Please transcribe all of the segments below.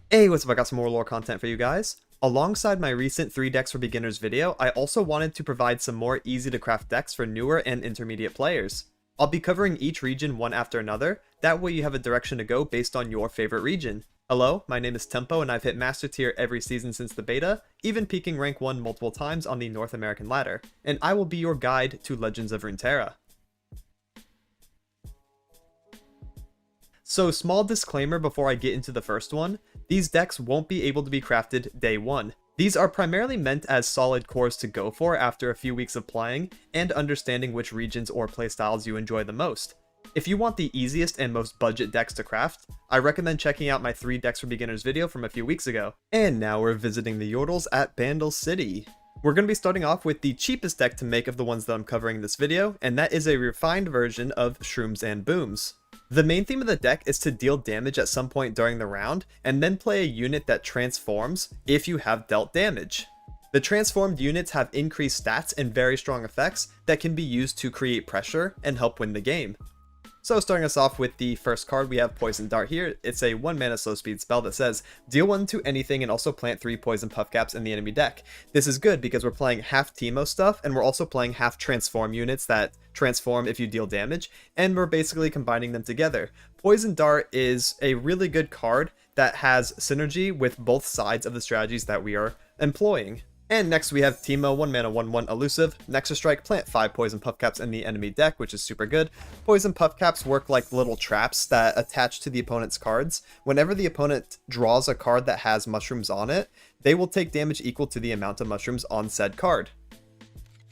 Hey, what's up? I got some more lore content for you guys. Alongside my recent 3 decks for beginners video, I also wanted to provide some more easy to craft decks for newer and intermediate players. I'll be covering each region one after another, that way you have a direction to go based on your favorite region. Hello, my name is Tempo and I've hit Master Tier every season since the beta, even peaking rank 1 multiple times on the North American ladder, and I will be your guide to Legends of Runeterra. So small disclaimer before I get into the first one, these decks won't be able to be crafted day 1. These are primarily meant as solid cores to go for after a few weeks of playing and understanding which regions or playstyles you enjoy the most. If you want the easiest and most budget decks to craft, I recommend checking out my 3 decks for beginners video from a few weeks ago. And now we're visiting the Yordles at Bandle City. We're going to be starting off with the cheapest deck to make of the ones that I'm covering in this video, and that is a refined version of Shrooms and Booms. The main theme of the deck is to deal damage at some point during the round, and then play a unit that transforms if you have dealt damage. The transformed units have increased stats and very strong effects that can be used to create pressure and help win the game. So starting us off with the first card, we have Poison Dart here. It's a 1 mana slow speed spell that says, deal 1 to anything and also plant 3 poison puff caps in the enemy deck. This is good because we're playing half Teemo stuff and we're also playing half transform units that transform if you deal damage, and we're basically combining them together. Poison Dart is a really good card that has synergy with both sides of the strategies that we are employing. And next we have Teemo, 1 mana 1/1 elusive. Nexus Strike, plant 5 poison puff caps in the enemy deck, which is super good. Poison puff caps work like little traps that attach to the opponent's cards. Whenever the opponent draws a card that has mushrooms on it, they will take damage equal to the amount of mushrooms on said card.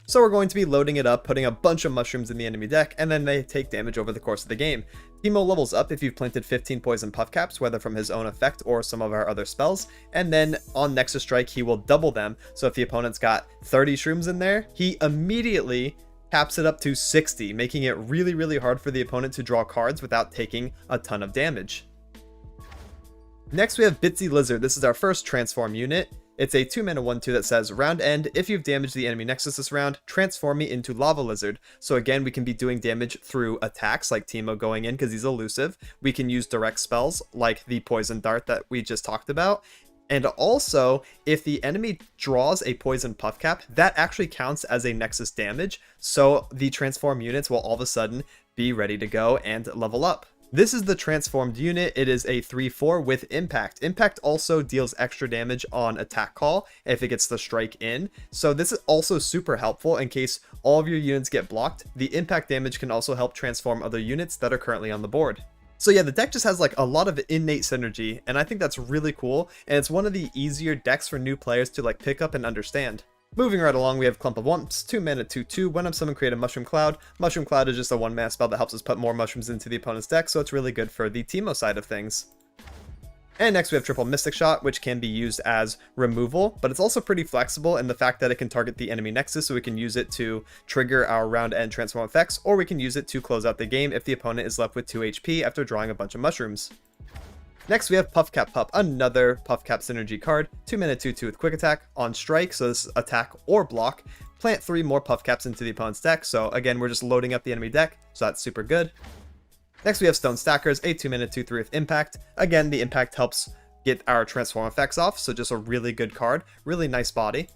So we're going to be loading it up, putting a bunch of mushrooms in the enemy deck, and then they take damage over the course of the game. Teemo levels up if you've planted 15 poison puff caps, whether from his own effect or some of our other spells, and then on Nexus Strike he will double them, so if the opponent's got 30 shrooms in there, he immediately caps it up to 60, making it really hard for the opponent to draw cards without taking a ton of damage. Next we have Bitsy Lizard. This is our first transform unit. It's a 2 mana 1/2 that says, round end, if you've damaged the enemy Nexus this round, transform me into Lava Lizard. So again, we can be doing damage through attacks like Teemo going in because he's elusive. We can use direct spells like the Poison Dart that we just talked about. And also, if the enemy draws a Poison Puff Cap, that actually counts as a Nexus damage. So the transform units will all of a sudden be ready to go and level up. This is the transformed unit. It is a 3/4 with impact. Impact also deals extra damage on attack call if it gets the strike in. So this is also super helpful in case all of your units get blocked. The impact damage can also help transform other units that are currently on the board. So yeah, the deck just has like a lot of innate synergy, and I think that's really cool, and it's one of the easier decks for new players to like pick up and understand. Moving right along, we have Clump of Wumps, 2 mana 2/2. When I'm summoned, create a Mushroom Cloud. Mushroom Cloud is just a 1 mana spell that helps us put more mushrooms into the opponent's deck, so it's really good for the Teemo side of things. And next we have Triple Mystic Shot, which can be used as removal, but it's also pretty flexible in the fact that it can target the enemy Nexus, so we can use it to trigger our round end transform effects, or we can use it to close out the game if the opponent is left with 2 HP after drawing a bunch of mushrooms. Next we have Puff Cap Pup, another Puff Cap synergy card, 2 mana 2/2 with quick attack, on strike, so this is attack or block. Plant 3 more Puff Caps into the opponent's deck, so again we're just loading up the enemy deck, so that's super good. Next we have Stone Stackers, a 2 mana 2/3 with impact. Again, the impact helps get our transform effects off, so just a really good card, really nice body.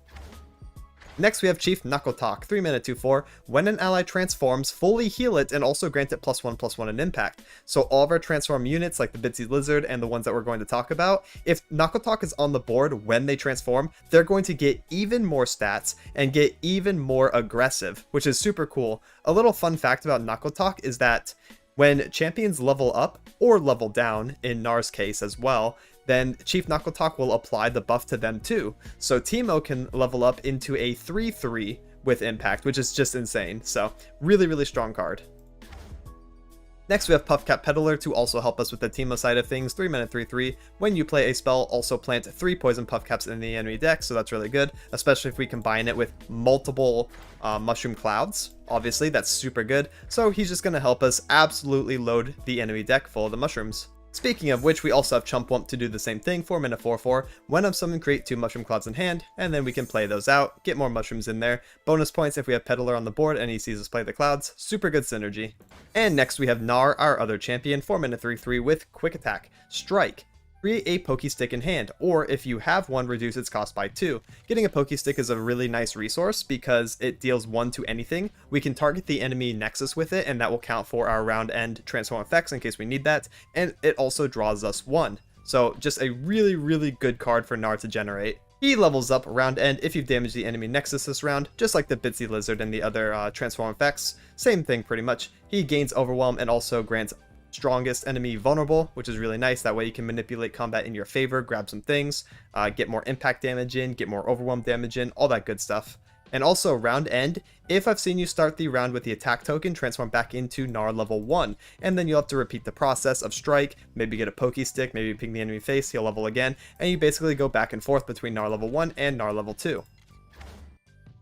Next we have Chief Nakotak, 3 mana 2/4. When an ally transforms, fully heal it and also grant it +1/+1 in impact. So all of our transform units like the Bitsy Lizard and the ones that we're going to talk about, if Nakotak is on the board when they transform, they're going to get even more stats and get even more aggressive, which is super cool. A little fun fact about Nakotak is that when champions level up or level down, in Gnar's case as well, then Chief Nakotak will apply the buff to them too. So Teemo can level up into a 3/3 with impact, which is just insane. So really strong card. Next we have Puff Cap Peddler to also help us with the Teemo side of things, 3 mana 3/3. When you play a spell, also plant 3 poison puff caps in the enemy deck, so that's really good, especially if we combine it with multiple mushroom clouds. Obviously that's super good, so he's just going to help us absolutely load the enemy deck full of the mushrooms. Speaking of which, we also have Chump Wump to do the same thing, 4 mana 4/4. When I'm summoned, create 2 mushroom clouds in hand, and then we can play those out, get more mushrooms in there. Bonus points if we have Peddler on the board and he sees us play the clouds. Super good synergy. And next we have Gnar, our other champion, 4 mana 3/3 with quick attack. Strike. create a Pokestick in hand, or if you have one, reduce its cost by 2. Getting a Pokestick is a really nice resource because it deals 1 to anything. We can target the enemy Nexus with it, and that will count for our round end transform effects in case we need that, and it also draws us 1. So just a really, really good card for Gnar to generate. He levels up round end if you've damaged the enemy Nexus this round, just like the Bitsy Lizard and the other transform effects. Same thing pretty much. He gains Overwhelm and also grants strongest enemy vulnerable, which is really nice. That way you can manipulate combat in your favor, grab some things, get more impact damage in, get more overwhelm damage in, all that good stuff. And also round end, if I've seen you start the round with the attack token, transform back into Gnar level 1, and then you'll have to repeat the process of strike, maybe get a Pokestick, maybe ping the enemy face, he'll level again, and you basically go back and forth between Gnar level 1 and Gnar level 2.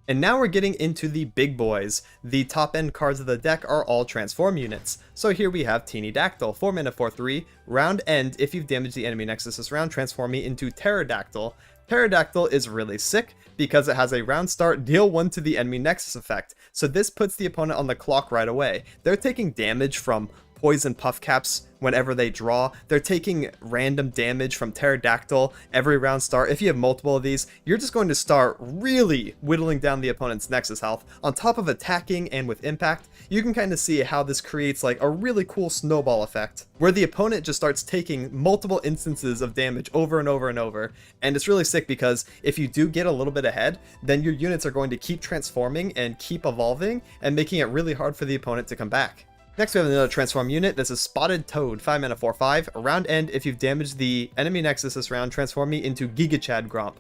And now we're getting into the big boys. The top end cards of the deck are all transform units. So here we have Teeny Dactyl, 4 mana 4/3, round end, if you've damaged the enemy Nexus this round, transform me into Pterodactyl. Pterodactyl is really sick because it has a round start, deal 1 to the enemy Nexus effect. So this puts the opponent on the clock right away. They're taking damage from poison puff caps whenever they draw. They're taking random damage from Pterodactyl every round start. If you have multiple of these, you're just going to start really whittling down the opponent's Nexus health. On top of attacking and with impact, you can kind of see how this creates like a really cool snowball effect where the opponent just starts taking multiple instances of damage over and over and over. And it's really sick because if you do get a little bit ahead, then your units are going to keep transforming and keep evolving and making it really hard for the opponent to come back. Next we have another transform unit. This is Spotted Toad, 5 mana 4/5. Round end, if you've damaged the enemy Nexus this round, transform me into Gigachad Gromp.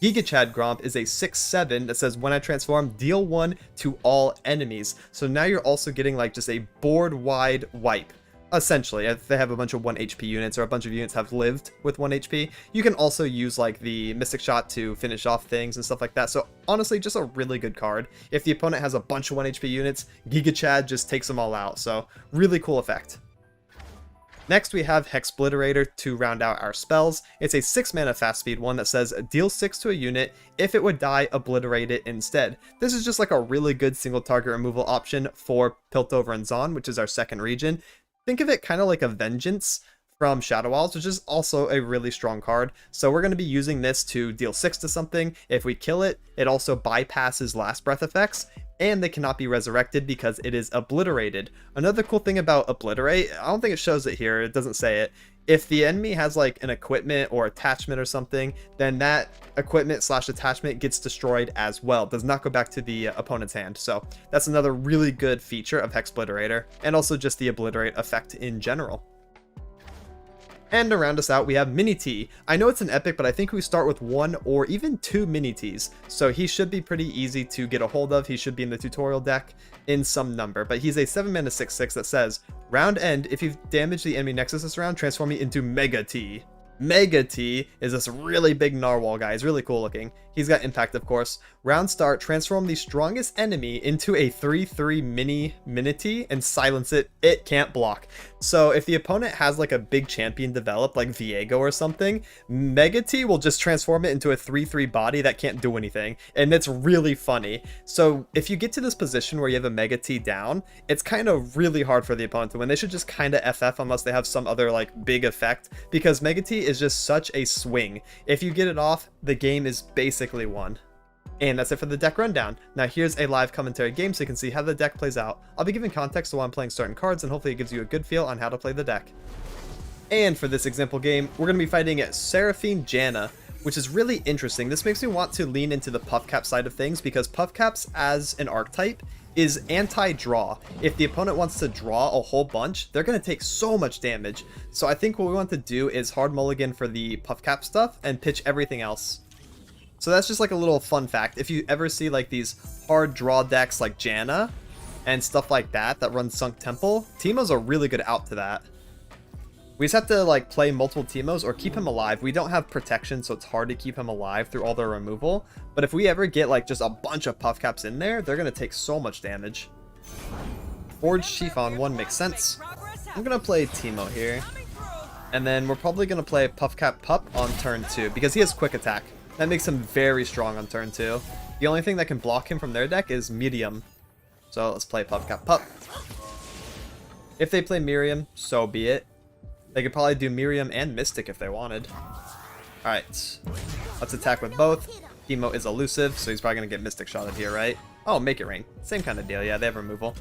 Gigachad Gromp is a 6/7 that says when I transform, deal 1 to all enemies. So now you're also getting like just a board-wide wipe. Essentially, if they have a bunch of 1 HP units or a bunch of units have lived with 1 HP, you can also use like the Mystic Shot to finish off things and stuff like that. So honestly, just a really good card. If the opponent has a bunch of 1 HP units, Gigachad just takes them all out. So really cool effect. Next we have Hexbliterator to round out our spells. It's a 6 mana fast speed one that says deal 6 to a unit. If it would die, obliterate it instead. This is just like a really good single target removal option for Piltover and Zaun, which is our second region. Think of it kind of like a Vengeance from Shadow Walls, which is also a really strong card. So we're going to be using this to deal 6 to something. If we kill it, it also bypasses Last Breath effects, and they cannot be resurrected because it is obliterated. Another cool thing about obliterate, I don't think it shows it here, it doesn't say it. If the enemy has like an equipment or attachment or something, then that equipment / attachment gets destroyed as well. It does not go back to the opponent's hand. So that's another really good feature of Hexbliterator, and also just the obliterate effect in general. And to round us out, we have Mini T. I know it's an epic, but I think we start with 1 or even 2 Mini Ts. So he should be pretty easy to get a hold of. He should be in the tutorial deck in some number. But he's a 7 mana 6/6 that says, round end, if you've damaged the enemy Nexus this round, transform me into Mega T. Mega T is this really big narwhal guy. He's really cool looking. He's got impact, of course. Round start, transform the strongest enemy into a 3/3 Mini-T and silence it. It can't block. So if the opponent has like a big champion developed like Viego or something, Mega T will just transform it into a 3/3 body that can't do anything. And it's really funny. So if you get to this position where you have a Mega T down, it's kind of really hard for the opponent to win. They should just kind of FF unless they have some other like big effect, because Mega T is just such a swing. If you get it off, the game is basically won. And that's it for the deck rundown. Now here's a live commentary game so you can see how the deck plays out. I'll be giving context to why I'm playing certain cards, and hopefully it gives you a good feel on how to play the deck. And for this example game, we're going to be fighting Seraphine Janna, which is really interesting. This makes me want to lean into the Puff Cap side of things, because Puff Caps as an archetype is anti-draw. If the opponent wants to draw a whole bunch, they're going to take so much damage. So I think what we want to do is hard mulligan for the Puff Cap stuff and pitch everything else. So that's just like a little fun fact. If you ever see like these hard draw decks like Janna and stuff like that run Sunk Temple, Teemo's a really good out to that. We just have to like play multiple Teemos or keep him alive. We don't have protection, so it's hard to keep him alive through all their removal. But if we ever get like just a bunch of Puff Caps in there, they're going to take so much damage. Forge Chief on 1 makes sense. I'm going to play Teemo here. And then we're probably going to play Puff Cap Pup on turn 2 because he has quick attack. That makes him very strong on turn 2. The only thing that can block him from their deck is Medium. So let's play Puff Cap Pup. If they play Miriam, so be it. They could probably do Miriam and Mystic if they wanted. Alright. Let's attack with both. Teemo is elusive, so he's probably going to get Mystic shotted here, right? Oh, make it rain. Same kind of deal. Yeah, they have removal.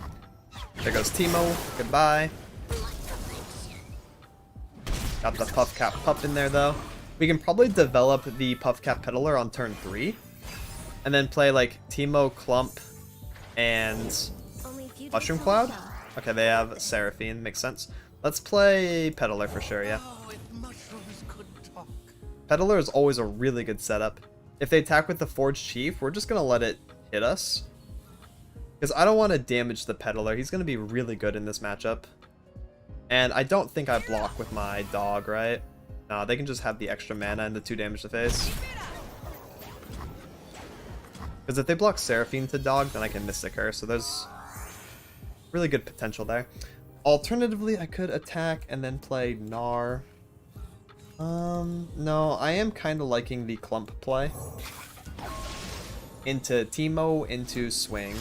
There goes Teemo. Goodbye. Got the Puff Cap Pup in there, though. We can probably develop the Puff Cap Peddler on turn 3. And then play, like, Teemo, Clump, and Mushroom Cloud. Okay, they have Seraphine. Makes sense. Let's play Peddler for sure, yeah. Peddler is always a really good setup. If they attack with the Forged Chief, we're just going to let it hit us. Because I don't want to damage the Peddler. He's going to be really good in this matchup. And I don't think I block with my dog, right? No, they can just have the extra mana and the 2 damage to face. Because if they block Seraphine to dog, then I can Mystic her. So there's really good potential there. Alternatively, I could attack and then play Gnar. No, I am kind of liking the Clump play. Into Teemo, into Swing.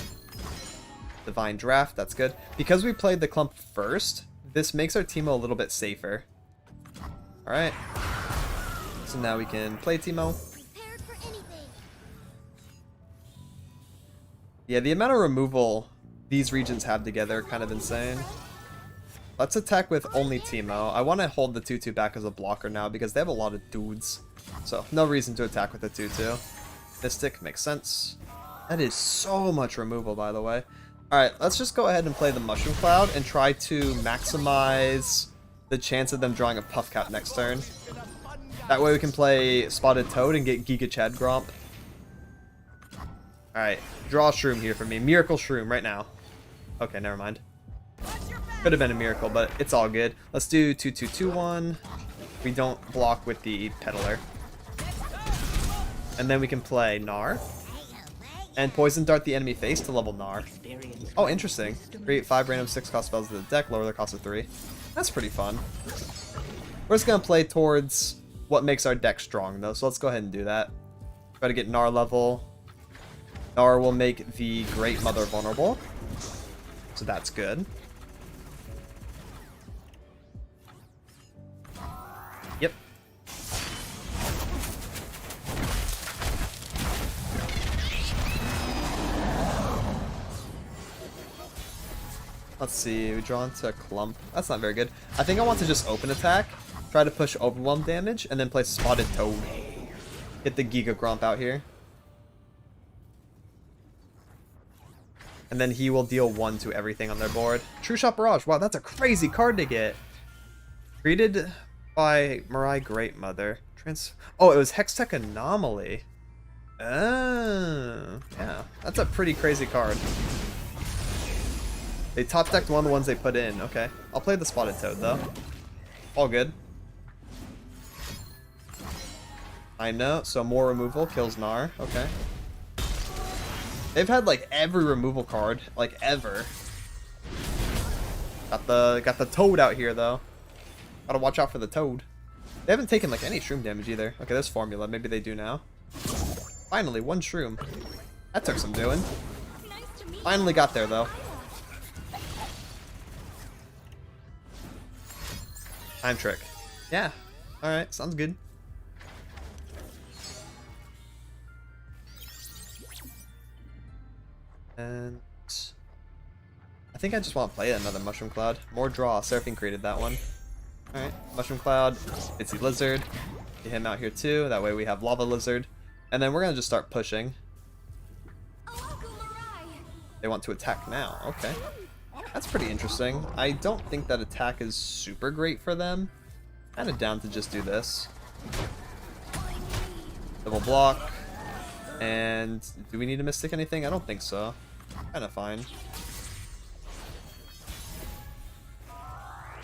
Divine Draft, that's good. Because we played the Clump first, this makes our Teemo a little bit safer. Alright. So now we can play Teemo. Yeah, the amount of removal these regions have together are kind of insane. Let's attack with only Teemo. I want to hold the 2-2 back as a blocker now because they have a lot of dudes. So, no reason to attack with the 2-2. Mystic makes sense. That is so much removal, by the way. Alright, let's just go ahead and play the Mushroom Cloud and try to maximize the chance of them drawing a Puff Cap next turn. That way we can play Spotted Toad and get Giga Chad Gromp. Alright, draw a Shroom here for me. Miracle Shroom right now. Okay, never mind. Could have been a miracle, but it's all good. Let's do 2-2-2-1. We don't block with the Peddler. And then we can play Gnar. And Poison Dart the enemy face to level Gnar. Oh, interesting. Create 5 random 6-cost spells to the deck, lower the cost of 3. That's pretty fun. We're just going to play towards what makes our deck strong, though, so let's go ahead and do that. Try to get Gnar level. Gnar will make the Great Mother vulnerable. So that's good. Yep. Let's see, we draw into a Clump. That's not very good. I think I want to just open attack, try to push Overwhelm damage, and then play Spotted Toad. Get the Giga Gromp out here. And then he will deal 1 to everything on their board. True Shot Barrage. Wow, that's a crazy card to get. Created by Mirai Great Mother. Oh, it was Hextech Anomaly. Oh, yeah. That's a pretty crazy card. They top decked one of the ones they put in. Okay. I'll play the Spotted Toad, though. All good. I know. So more removal kills Gnar. Okay. They've had like every removal card, like ever. Got the Toad out here though. Gotta watch out for the Toad. They haven't taken like any Shroom damage either. Okay, there's Formula. Maybe they do now. Finally, 1 Shroom. That took some doing. Finally got there though. Time Trick. Yeah. Alright, sounds good. And I think I just want to play another Mushroom Cloud. More draw. Seraphine created that one. Alright, Mushroom Cloud, Itsy Lizard. Get him out here too. That way we have Lava Lizard. And then we're going to just start pushing. They want to attack now. Okay. That's pretty interesting. I don't think that attack is super great for them. Kind of down to just do this. Double block. And do we need to Mystic anything? I don't think so. Kind of fine.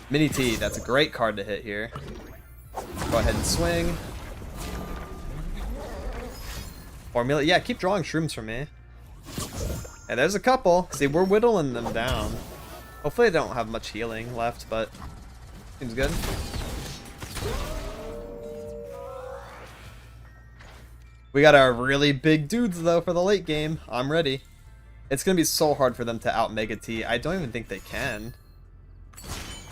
Mini T, that's a great card to hit here. Go ahead and swing. Formula, yeah, keep drawing Shrooms for me. Yeah, there's a couple. See, we're whittling them down. Hopefully they don't have much healing left, but seems good. We got our really big dudes, though, for the late game. I'm ready. It's going to be so hard for them to out Mega T. I don't even think they can.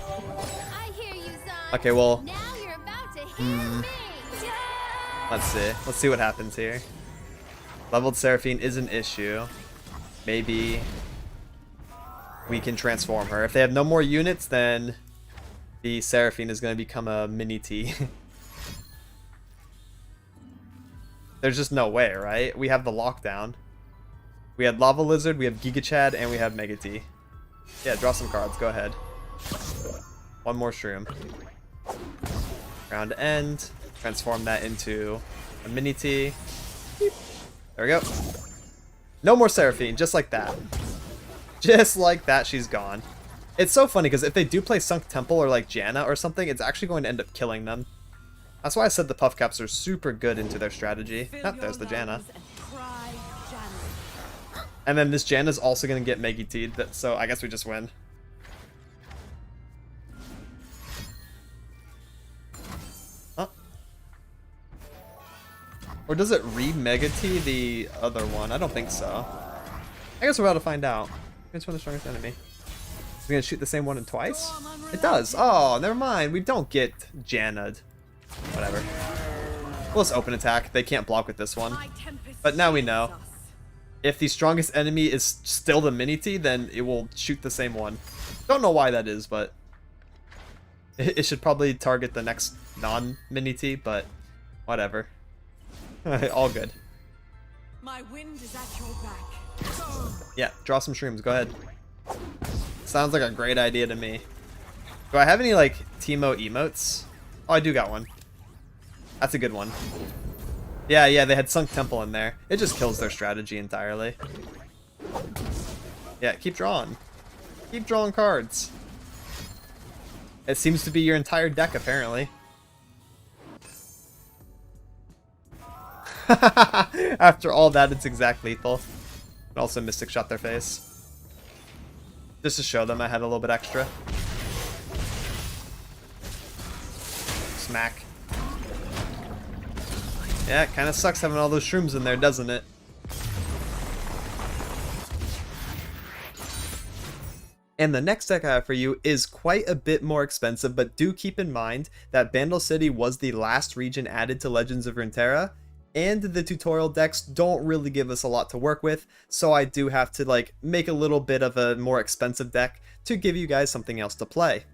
I hear you, Okay, well, Now you're about to hear me. let's see. Let's see what happens here. Leveled Seraphine is an issue. Maybe we can transform her. If they have no more units, then the Seraphine is going to become a mini T. There's just no way, right? We have the lockdown. We had Lava Lizard, we have Giga Chad, and we have Mega T. Yeah, draw some cards. Go ahead. One more Shroom. Round end. Transform that into a mini T. Beep. There we go. No more Seraphine, just like that. Just like that, she's gone. It's so funny, because if they do play Sunk Temple or like Janna or something, it's actually going to end up killing them. That's why I said the Puff Caps are super good into their strategy. Oh, there's the Janna. And then this Janna's also going to get Mega T'd, so I guess we just win. Huh? Or does it re-Mega T the other one? I don't think so. I guess we're about to find out. Which one's the strongest enemy? Is it going to shoot the same one twice? It does. Oh, never mind. We don't get Janna'd. Whatever. We'll just open attack. They can't block with this one. But now we know. If the strongest enemy is still the mini T, then it will shoot the same one. Don't know why that is, but it should probably target the next non-mini T, but whatever. All good. My wind is at your back. Yeah, draw some shrooms. Go ahead. Sounds like a great idea to me. Do I have any, like, Teemo emotes? Oh, I do got one. That's a good one. Yeah, they had Sunk Temple in there. It just kills their strategy entirely. Yeah, keep drawing. Keep drawing cards. It seems to be your entire deck, apparently. After all that, it's exact lethal. And also Mystic Shot their face. Just to show them I had a little bit extra. Smack. Yeah, it kind of sucks having all those shrooms in there, doesn't it? And the next deck I have for you is quite a bit more expensive, but do keep in mind that Bandle City was the last region added to Legends of Runeterra, and the tutorial decks don't really give us a lot to work with, so I do have to like make a little bit of a more expensive deck to give you guys something else to play.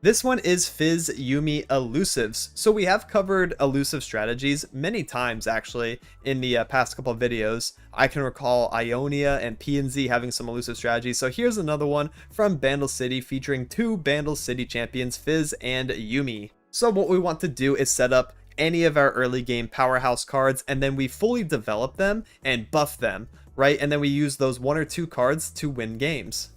This one is Fizz Yuumi Elusives. So we have covered elusive strategies many times actually in the past couple of videos. I can recall Ionia and PNZ having some elusive strategies. So here's another one from Bandle City featuring two Bandle City champions, Fizz and Yuumi. So what we want to do is set up any of our early game powerhouse cards, and then we fully develop them and buff them, right? And then we use those one or two cards to win games.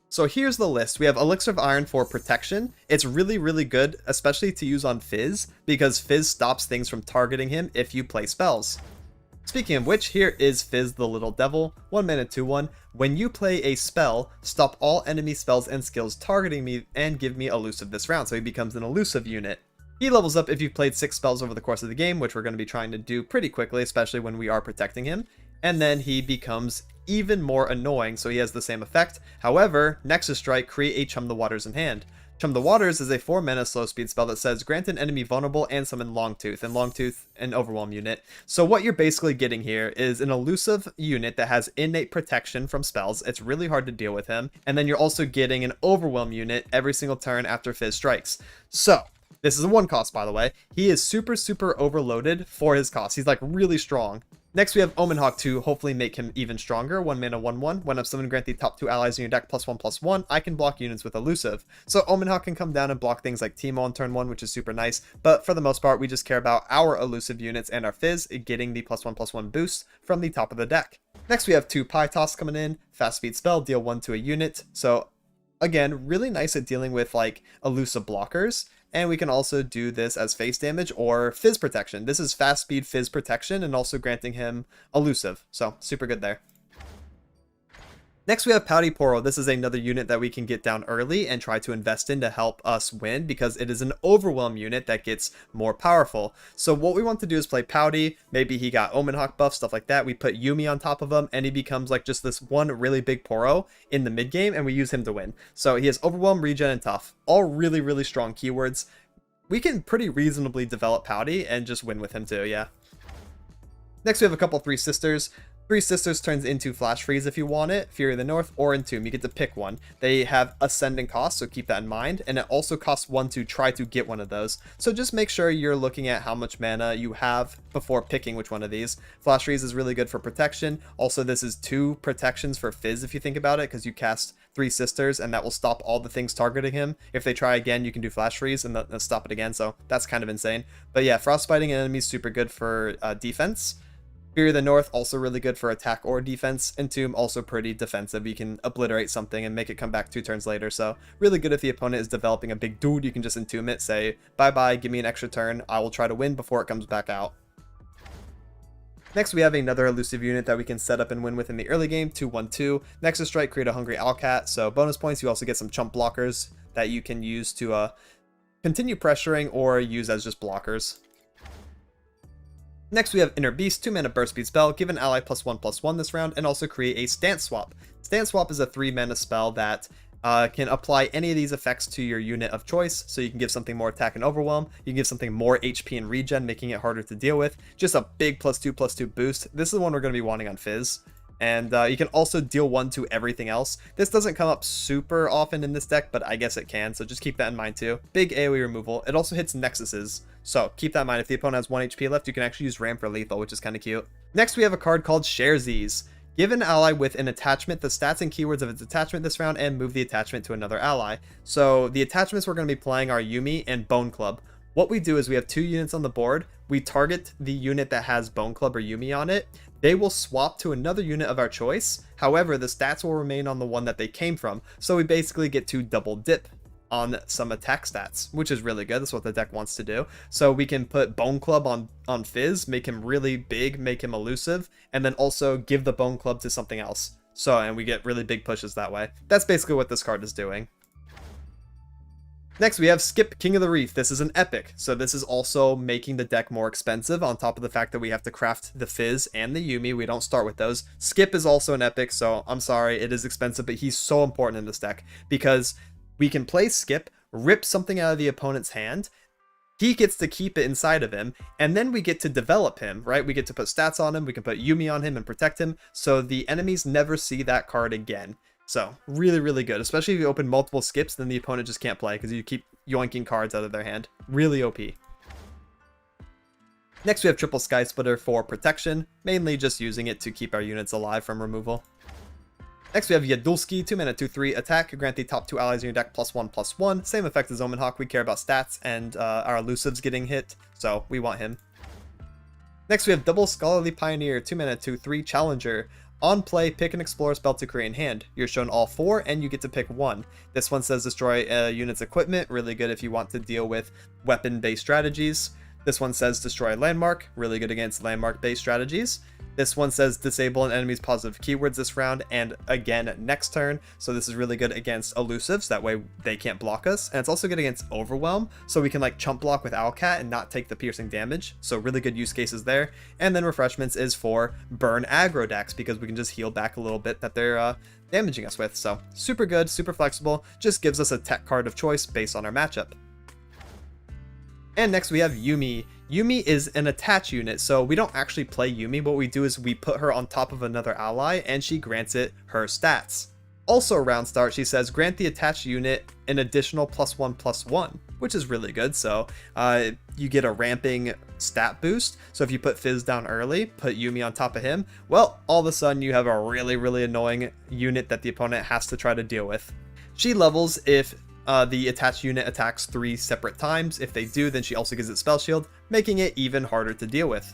So here's the list. We have Elixir of Iron for protection. It's really, really good, especially to use on Fizz, because Fizz stops things from targeting him if you play spells. Speaking of which, here is Fizz the Little Devil, 1 mana 2/1. When you play a spell, stop all enemy spells and skills targeting me and give me elusive this round, so he becomes an elusive unit. He levels up if you've played 6 spells over the course of the game, which we're going to be trying to do pretty quickly, especially when we are protecting him. And then he becomes even more annoying, so he has the same effect. However, Nexus Strike, create a Chum the Waters in hand. Chum the Waters is a 4 mana slow speed spell that says grant an enemy vulnerable and summon Longtooth, and Longtooth an overwhelm unit. So what you're basically getting here is an elusive unit that has innate protection from spells. It's really hard to deal with him. And then you're also getting an overwhelm unit every single turn after Fizz strikes. So this is a 1 cost, by the way. He is super, super overloaded for his cost. He's like really strong. Next, we have Omen Hawk to hopefully make him even stronger. 1 mana 1/1. When I'm summoned, grant the top 2 allies in your deck +1/+1. I can block units with elusive. So Omen Hawk can come down and block things like Teemo on turn 1, which is super nice. But for the most part, we just care about our elusive units and our Fizz getting the +1/+1 boost from the top of the deck. Next, we have 2 Pie Toss coming in. Fast speed spell, deal 1 to a unit. So again, really nice at dealing with like elusive blockers. And we can also do this as face damage or Fizz protection. This is fast speed Fizz protection and also granting him elusive. So super good there. Next we have Pouty Poro. This is another unit that we can get down early and try to invest in to help us win, because it is an overwhelm unit that gets more powerful. So what we want to do is play Pouty. Maybe he got Omen Hawk buff, stuff like that. We put Yuumi on top of him and he becomes like just this one really big Poro in the mid game, and we use him to win. So he has overwhelm, regen, and tough. All really, really strong keywords. we can pretty reasonably develop Pouty and just win with him too, yeah. Next we have a couple Three Sisters. Three Sisters turns into Flash Freeze if you want it, Fury of the North, or Entomb. You get to pick one. They have ascending costs, so keep that in mind, and it also costs 1 to try to get one of those. So just make sure you're looking at how much mana you have before picking which one of these. Flash Freeze is really good for protection. Also, this is 2 protections for Fizz if you think about it, because you cast Three Sisters, and that will stop all the things targeting him. If they try again, you can do Flash Freeze and they'll stop it again, so that's kind of insane. But yeah, Frostbiting enemies super good for defense. Fury of the North, also really good for attack or defense. Entomb, also pretty defensive. You can obliterate something and make it come back 2 turns later. So really good if the opponent is developing a big dude. You can just Entomb it, say, bye-bye, give me an extra turn. I will try to win before it comes back out. Next, we have another elusive unit that we can set up and win with in the early game, 2/1/2. Nexus Strike, create a Hungry Owlcat. So bonus points, you also get some chump blockers that you can use to continue pressuring or use as just blockers. Next, we have Inner Beast, 2 mana burst speed spell, give an ally +1/+1 this round, and also create a Stance Swap. Stance Swap is a 3 mana spell that can apply any of these effects to your unit of choice, so you can give something more attack and overwhelm, you can give something more HP and regen, making it harder to deal with, just a big +2/+2 boost. This is the one we're going to be wanting on Fizz. And you can also deal 1 to everything else. This doesn't come up super often in this deck, but I guess it can, so just keep that in mind too. Big AoE removal. It also hits Nexuses, so keep that in mind. If the opponent has 1 HP left, you can actually use Ram for lethal, which is kind of cute. Next, we have a card called Sharesies. Give an ally with an attachment the stats and keywords of its attachment this round, and move the attachment to another ally. So the attachments we're going to be playing are Yuumi and Bone Club. What we do is we have 2 units on the board. We target the unit that has Bone Club or Yuumi on it. They will swap to another unit of our choice. However, the stats will remain on the one that they came from. So we basically get to double dip on some attack stats, which is really good. That's what the deck wants to do. So we can put Bone Club on Fizz, make him really big, make him elusive, and then also give the Bone Club to something else. So, and we get really big pushes that way. That's basically what this card is doing. Next, we have Skip, King of the Reef. This is an epic, so this is also making the deck more expensive on top of the fact that we have to craft the Fizz and the Yuumi. We don't start with those. Skip is also an epic, so I'm sorry, it is expensive, but he's so important in this deck because we can play Skip, rip something out of the opponent's hand, he gets to keep it inside of him, and then we get to develop him, right? We get to put stats on him, we can put Yuumi on him and protect him, so the enemies never see that card again. So, really, really good. Especially if you open multiple skips, then the opponent just can't play because you keep yoinking cards out of their hand. Really OP. Next, we have Triple Sky Splitter for protection, mainly just using it to keep our units alive from removal. Next, we have Yadulski, 2 mana, 2/3, attack, grant the top 2 allies in your deck +1/+1. Same effect as Omenhawk, we care about stats and our elusives getting hit, so we want him. Next, we have Double Scholarly Pioneer, 2 mana, 2/3, challenger. On play, pick an Explorer spell to create in hand. You're shown all 4, and you get to pick 1. This one says destroy a unit's equipment, really good if you want to deal with weapon-based strategies. This one says destroy a landmark, really good against landmark-based strategies. This one says disable an enemy's positive keywords this round, and again next turn, so this is really good against elusives, that way they can't block us, and it's also good against overwhelm, so we can like chump block with Owlcat and not take the piercing damage, so really good use cases there. And then refreshments is for burn aggro decks, because we can just heal back a little bit that they're damaging us with, so super good, super flexible, just gives us a tech card of choice based on our matchup. And next we have Yuumi. Yuumi is an attach unit, so we don't actually play Yuumi. What we do is we put her on top of another ally, and she grants it her stats. Also around start, she says grant the attached unit an additional +1/+1, which is really good. So you get a ramping stat boost. So if you put Fizz down early, put Yuumi on top of him, well, all of a sudden you have a really, really annoying unit that the opponent has to try to deal with. She levels if the attached unit attacks 3 separate times. If they do, then she also gives it Spell Shield, making it even harder to deal with.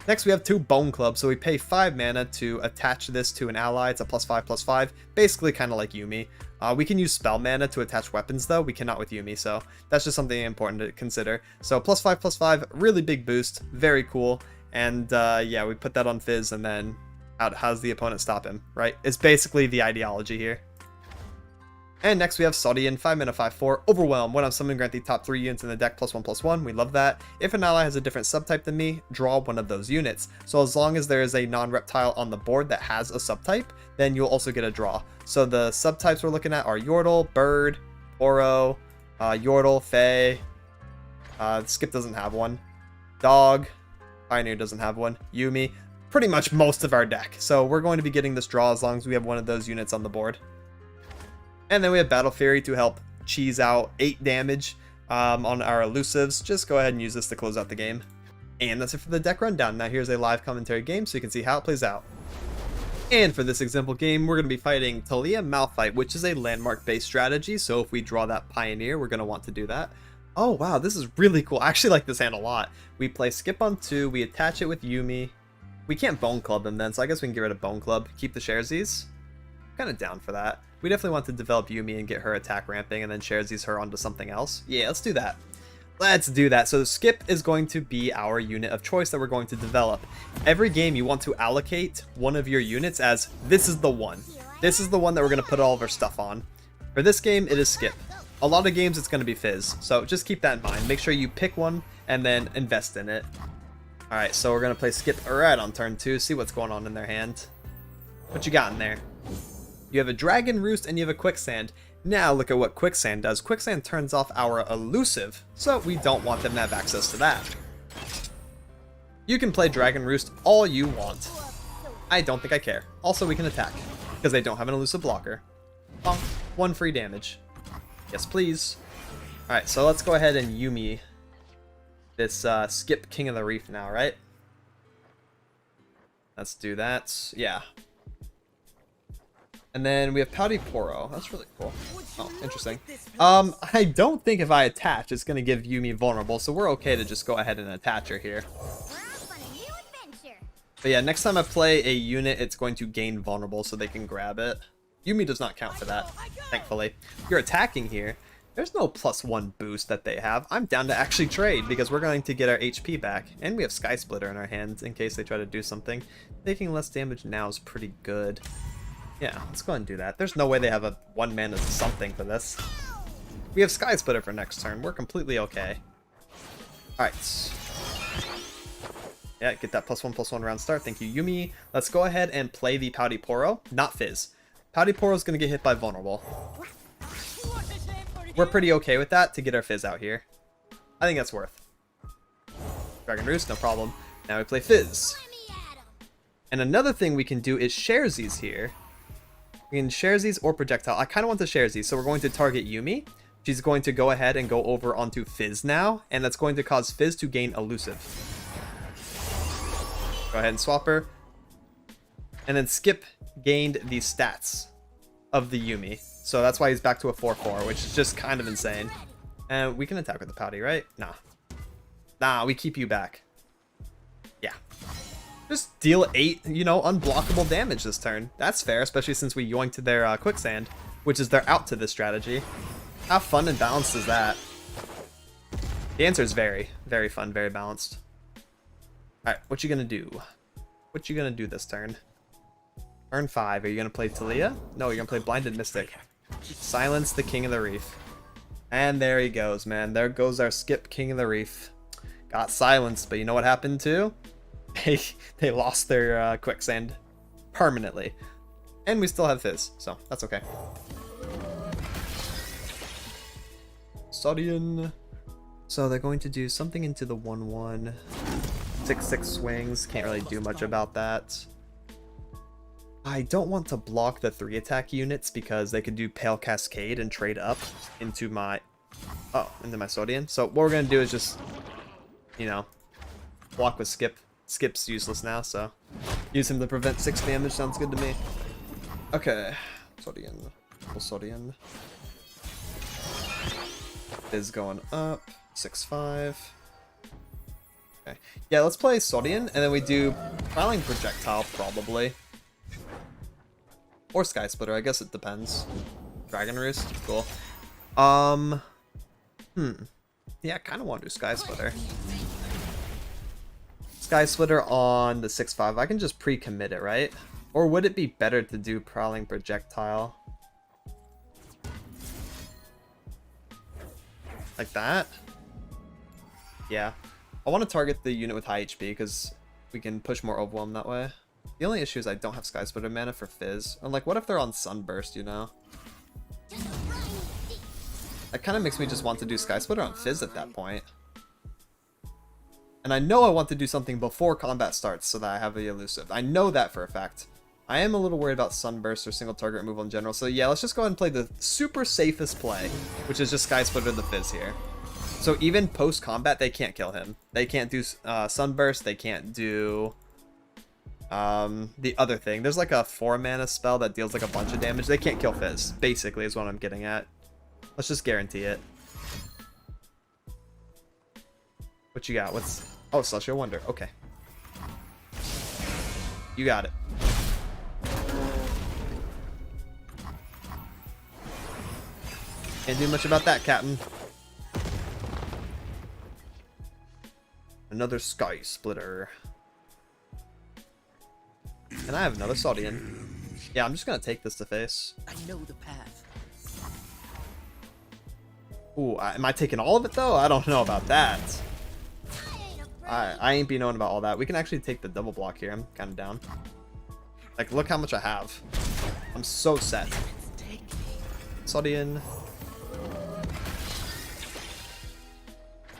Next, we have 2 Bone Club, so we pay 5 mana to attach this to an ally. It's a +5/+5, basically kind of like Yuumi. We can use spell mana to attach weapons, though. We cannot with Yuumi, so that's just something important to consider. So +5/+5, really big boost, very cool. And yeah, we put that on Fizz, and then how does the opponent stop him, right? It's basically the ideology here. And next we have Sodian, 5 mana, 5/4, Overwhelm. When I'm summoned, grant the top 3 units in the deck +1/+1. We love that. If an ally has a different subtype than me, draw one of those units. So as long as there is a non-reptile on the board that has a subtype, then you'll also get a draw. So the subtypes we're looking at are Yordle, Bird, Oro, Yordle, Fae, Skip doesn't have one. Dog. Pioneer doesn't have one. Yuumi. Pretty much most of our deck. So we're going to be getting this draw as long as we have one of those units on the board. And then we have Battle Fury to help cheese out 8 damage on our elusives. Just go ahead and use this to close out the game. And that's it for the deck rundown. Now here's a live commentary game so you can see how it plays out. And for this example game, we're going to be fighting Taliyah Malphite, which is a landmark-based strategy. So if we draw that Pioneer, we're going to want to do that. Oh wow, this is really cool. I actually like this hand a lot. We play Skip on 2, we attach it with Yuumi. We can't Bone Club him then, so I guess we can get rid of Bone Club. Keep the Sharesies. Kind of down for that. We definitely want to develop Yuumi and get her attack ramping and then Sharesies her onto something else. Yeah, let's do that. Let's do that. So Skip is going to be our unit of choice that we're going to develop. Every game you want to allocate one of your units as this is the one. This is the one that we're going to put all of our stuff on. For this game, it is Skip. A lot of games it's going to be Fizz. So just keep that in mind. Make sure you pick one and then invest in it. Alright, so we're going to play Skip right on turn 2. See what's going on in their hand. What you got in there? You have a Dragon Roost and you have a Quicksand. Now look at what Quicksand does. Quicksand turns off our elusive, so we don't want them to have access to that. You can play Dragon Roost all you want. I don't think I care. Also, we can attack, because they don't have an elusive blocker. Bonk. 1 free damage. Yes, please. Alright, so let's go ahead and Yuumi this Skip King of the Reef now, right? Let's do that. Yeah. And then we have Pouty Poro. That's really cool. Oh, interesting. I don't think if I attach, it's going to give Yuumi vulnerable, so we're okay to just go ahead and attach her here. But yeah, next time I play a unit, it's going to gain vulnerable so they can grab it. Yuumi does not count for that, thankfully. If you're attacking here, there's no +1 boost that they have. I'm down to actually trade because we're going to get our HP back. And we have Sky Splitter in our hands in case they try to do something. Taking less damage now is pretty good. Yeah, let's go ahead and do that. There's no way they have a 1-mana something for this. We have Sky Splitter for next turn. We're completely okay. Alright. Yeah, get that +1/+1 round start. Thank you, Yuumi. Let's go ahead and play the Pouty Poro, not Fizz. Pouty Poro is going to get hit by vulnerable. We're pretty okay with that to get our Fizz out here. I think that's worth. Dragon Roost, no problem. Now we play Fizz. And another thing we can do is Sharesies here. We can Sharesies or Projectile. I kind of want the Sharesies, so we're going to target Yuumi. She's going to go ahead and go over onto Fizz now, and that's going to cause Fizz to gain elusive. Go ahead and swap her. And then Skip gained the stats of the Yuumi. So that's why he's back to a 4/4, which is just kind of insane. And we can attack with the Pouty, right? Nah. Nah, we keep you back. Yeah. Just deal 8, you know, unblockable damage this turn. That's fair, especially since we yoinked their Quicksand, which is their out to this strategy. How fun and balanced is that? The answer is very, very fun, very balanced. Alright, what you gonna do? What you gonna do this turn? Turn 5, are you gonna play Taliyah? No, you're gonna play Blinded Mystic. Silence the King of the Reef. And there he goes, man. There goes our Skip King of the Reef. Got silenced, but you know what happened too? They lost their Quicksand permanently. And we still have Fizz, so that's okay. Sodian. So they're going to do something into the 1/1. 6/6 swings. Can't really do much about that. I don't want to block the 3 attack units because they could do Pale Cascade and trade up into my... Oh, into my Sodian. So what we're going to do is just, you know, block with Skip. Skip's useless now, so use him to prevent 6 damage. Sounds good to me. Okay. Sodian. Sodian. Is going up. 6/5. Okay. Yeah, let's play Sodian, and then we do Prowling Projectile, probably. Or Sky Splitter, I guess it depends. Dragon Roost, cool. Yeah, I kind of want to do Sky Splitter. Sky Splitter on the 6/5. I can just pre-commit it, right? Or would it be better to do Prowling Projectile? Like that? Yeah. I want to target the unit with high HP because we can push more Overwhelm that way. The only issue is I don't have Sky Splitter mana for Fizz. And like, what if they're on Sunburst, you know? That kind of makes me just want to do Sky Splitter on Fizz at that point. And I know I want to do something before combat starts so that I have the elusive. I know that for a fact. I am a little worried about Sunburst or single target removal in general. So yeah, let's just go ahead and play the super safest play, which is just Sky Splitter the Fizz here. So even post-combat, they can't kill him. They can't do Sunburst. They can't do the other thing. There's like a 4-mana spell that deals like a bunch of damage. They can't kill Fizz, basically, is what I'm getting at. Let's just guarantee it. What you got? What's... Oh, Celestial Wonder. Okay. You got it. Can't do much about that, Captain. Another Sky Splitter. And I have another Saudian. Yeah, I'm just gonna take this to face. I know the path. Ooh, am I taking all of it though? I don't know about that. I ain't be knowing about all that. We can actually take the double block here. I'm kind of down. Like, look how much I have. I'm so set. Saudian.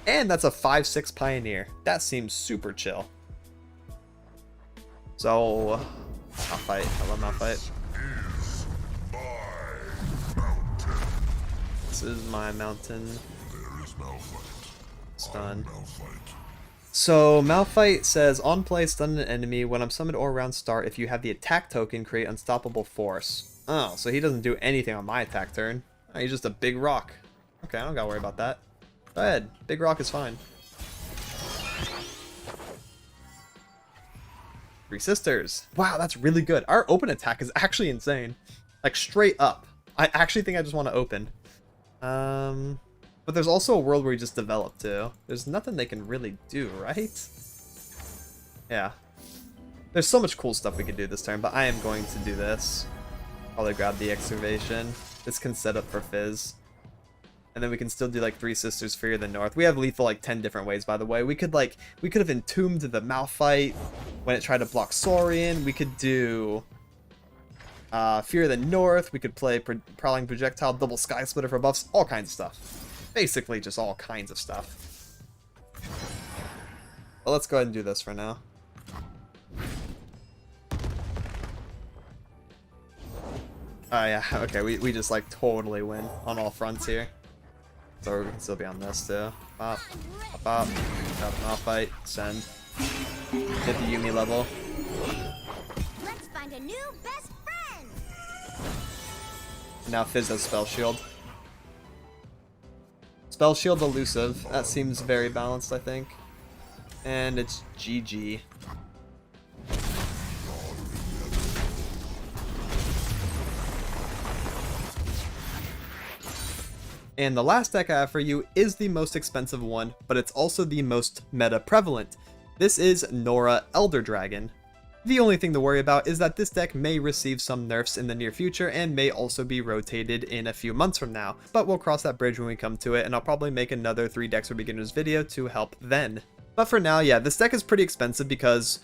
And that's a 5/6 Pioneer. That seems super chill. So, Malphite. I love Malphite. This is my mountain. Stun. So, Malphite says, on play, stun an enemy. When I'm summoned or around start, if you have the attack token, create unstoppable force. Oh, so he doesn't do anything on my attack turn. Oh, he's just a big rock. Okay, I don't gotta worry about that. Go ahead. Big rock is fine. 3 sisters. Wow, that's really good. Our open attack is actually insane. Like, straight up. I actually think I just want to open. But there's also a world where you just develop, too. There's nothing they can really do, right? Yeah. There's so much cool stuff we could do this turn, but I am going to do this. Probably grab the Excavation. This can set up for Fizz. And then we can still do like 3 Sisters Fear the North. We have lethal like 10 different ways, by the way. We could have entombed the Malphite when it tried to block Saurian. We could do Fear the North. We could play Prowling Projectile, double Sky Splitter for buffs, all kinds of stuff. Basically just all kinds of stuff. Well, let's go ahead and do this for now. Oh yeah, okay, we just like totally win on all fronts here. So we can still be on this too. Pop, pop, pop. Got Malphite, send. Hit the Yuumi level. Let's find a new best friend. Now Fizz has Spell Shield. Spell Shield elusive. That seems very balanced, I think. And it's GG. And the last deck I have for you is the most expensive one, but it's also the most meta prevalent. This is Norra Elder Dragon. The only thing to worry about is that this deck may receive some nerfs in the near future and may also be rotated in a few months from now, but we'll cross that bridge when we come to it, and I'll probably make another 3 decks for beginners video to help then. But for now, yeah, this deck is pretty expensive because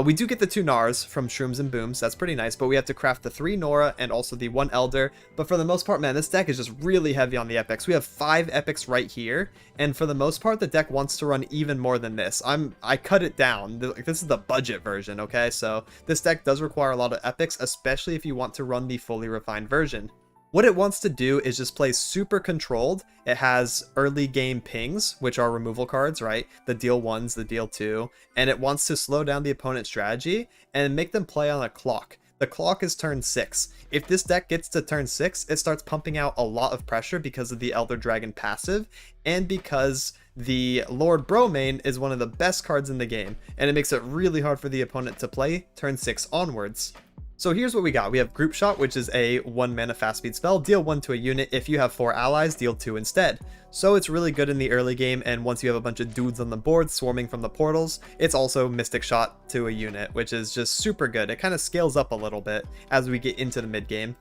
we do get the 2 Gnars from Shrooms and Booms, that's pretty nice, but we have to craft the 3 Norra and also the 1 Elder. But for the most part, man, this deck is just really heavy on the epics. We have 5 epics right here, and for the most part, the deck wants to run even more than this. I cut it down. This is the budget version, okay? So this deck does require a lot of epics, especially if you want to run the fully refined version. What it wants to do is just play super controlled. It has early game pings, which are removal cards, right? The deal 1s, the deal 2, and it wants to slow down the opponent's strategy and make them play on a clock. The clock is turn 6. If this deck gets to turn 6, it starts pumping out a lot of pressure because of the Elder Dragon passive and because the Lord Bromane is one of the best cards in the game, and it makes it really hard for the opponent to play turn 6 onwards. So here's what we got. We have Group Shot, which is a 1 mana fast speed spell. Deal 1 to a unit. If you have 4 allies, deal 2 instead. So it's really good in the early game, and once you have a bunch of dudes on the board swarming from the portals, it's also Mystic Shot to a unit, which is just super good. It kind of scales up a little bit as we get into the mid game.